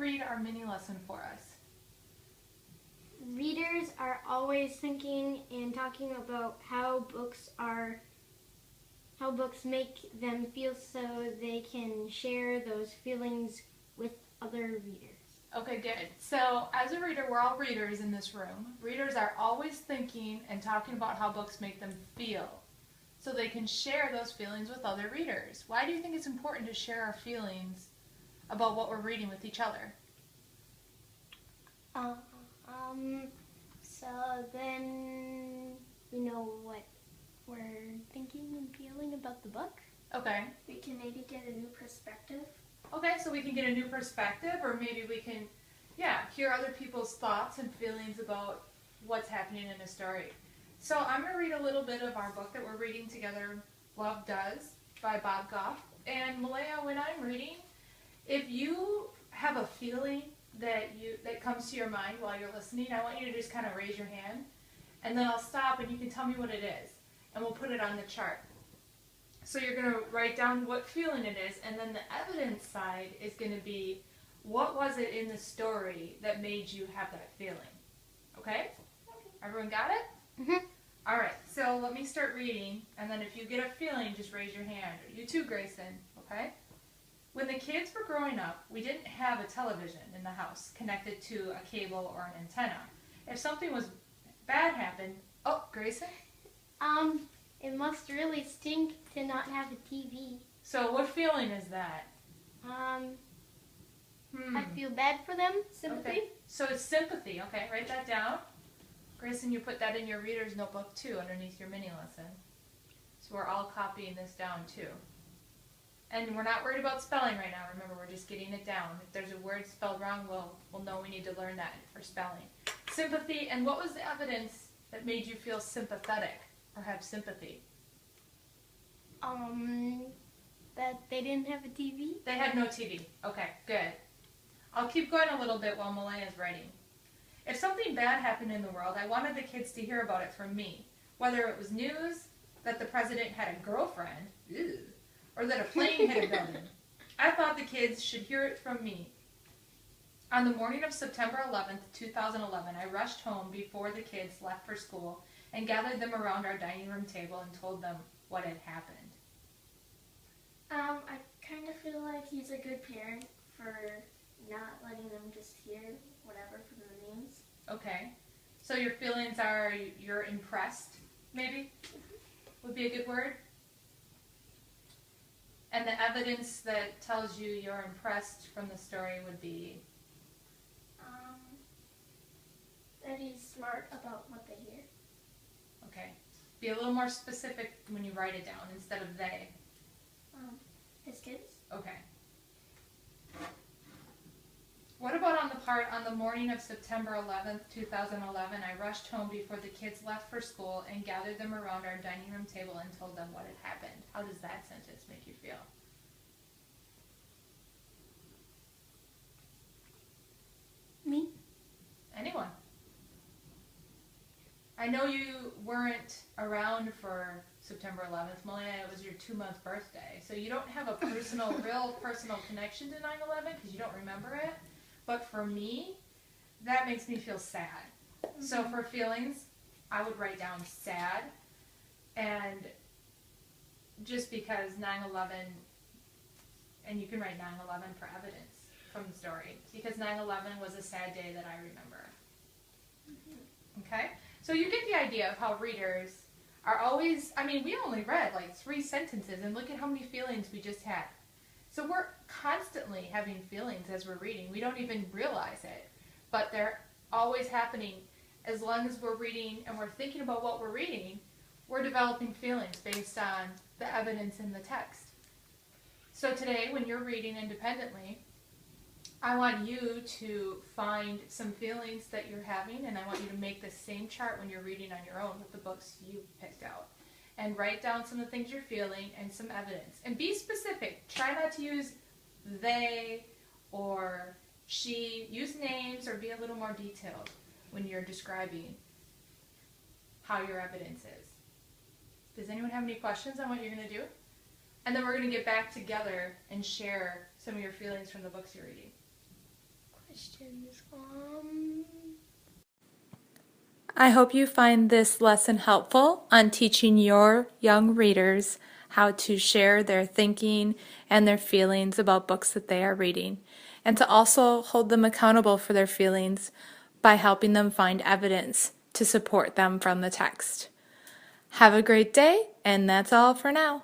read our mini lesson for us? Readers are always thinking and talking about how books make them feel so they can share those feelings with other readers. Okay, good. So as a reader, we're all readers in this room. Readers are always thinking and talking about how books make them feel so they can share those feelings with other readers. Why do you think it's important to share our feelings about what we're reading with each other? So then we know what we're thinking and feeling about the book. Okay. We can maybe get a new perspective. Okay, so we can get a new perspective, or maybe we can, hear other people's thoughts and feelings about what's happening in a story. So I'm going to read a little bit of our book that we're reading together, Love Does, by Bob Goff. And Malaya, when I'm reading, if you have a feeling that comes to your mind while you're listening, I want you to just kind of raise your hand, and then I'll stop and you can tell me what it is, and we'll put it on the chart. So you're going to write down what feeling it is, and then the evidence side is going to be what was it in the story that made you have that feeling. Okay? Everyone got it? Mm-hmm. All right, so let me start reading, and then if you get a feeling, just raise your hand. You too, Grayson, okay? When the kids were growing up, we didn't have a television in the house connected to a cable or an antenna. If something was bad happened, oh, Grayson? It must really stink to not have a TV. So what feeling is that? I feel bad for them. Sympathy. Okay. So it's sympathy. Okay, write that down. Grayson, you put that in your reader's notebook too, underneath your mini lesson. So we're all copying this down too. And we're not worried about spelling right now. Remember, we're just getting it down. If there's a word spelled wrong, we'll know we need to learn that for spelling. Sympathy, and what was the evidence that made you feel sympathetic or have sympathy? That they didn't have a TV. They had no TV. Okay, good. I'll keep going a little bit while Malaya's writing. If something bad happened in the world, I wanted the kids to hear about it from me. Whether it was news that the president had a girlfriend, or that a plane hit a building. I thought the kids should hear it from me. On the morning of September 11th, 2011, I rushed home before the kids left for school and gathered them around our dining room table and told them what had happened. I kind of feel like he's a good parent for not letting them just hear whatever from the news. Okay. So your feelings are you're impressed, maybe? Would be a good word? And the evidence that tells you you're impressed from the story would be? That he's smart about what they hear. Okay. Be a little more specific when you write it down instead of they. His kids. Okay. What about on the part, on the morning of September 11th, 2011, I rushed home before the kids left for school and gathered them around our dining room table and told them what had happened. How does that sentence make you feel? Me? Anyone? I know you weren't around for September 11th, Malaya. It was your 2-month birthday. So you don't have a real personal connection to 9/11 because you don't remember it. But for me, that makes me feel sad. Mm-hmm. So for feelings, I would write down sad. And just because 9/11, and you can write 9/11 for evidence from the story. Because 9/11 was a sad day that I remember. Mm-hmm. Okay? So you get the idea of how readers are always, we only read like 3 sentences, and look at how many feelings we just had. So we're constantly having feelings as we're reading. We don't even realize it, but they're always happening. As long as we're reading and we're thinking about what we're reading, we're developing feelings based on the evidence in the text. So today, when you're reading independently, I want you to find some feelings that you're having, and I want you to make the same chart when you're reading on your own with the books you've picked out. And write down some of the things you're feeling and some evidence. And be specific. Try not to use they or she. Use names or be a little more detailed when you're describing how your evidence is. Does anyone have any questions on what you're going to do? And then we're going to get back together and share some of your feelings from the books you're reading. questions. I hope you find this lesson helpful on teaching your young readers how to share their thinking and their feelings about books that they are reading, and to also hold them accountable for their feelings by helping them find evidence to support them from the text. Have a great day, and that's all for now.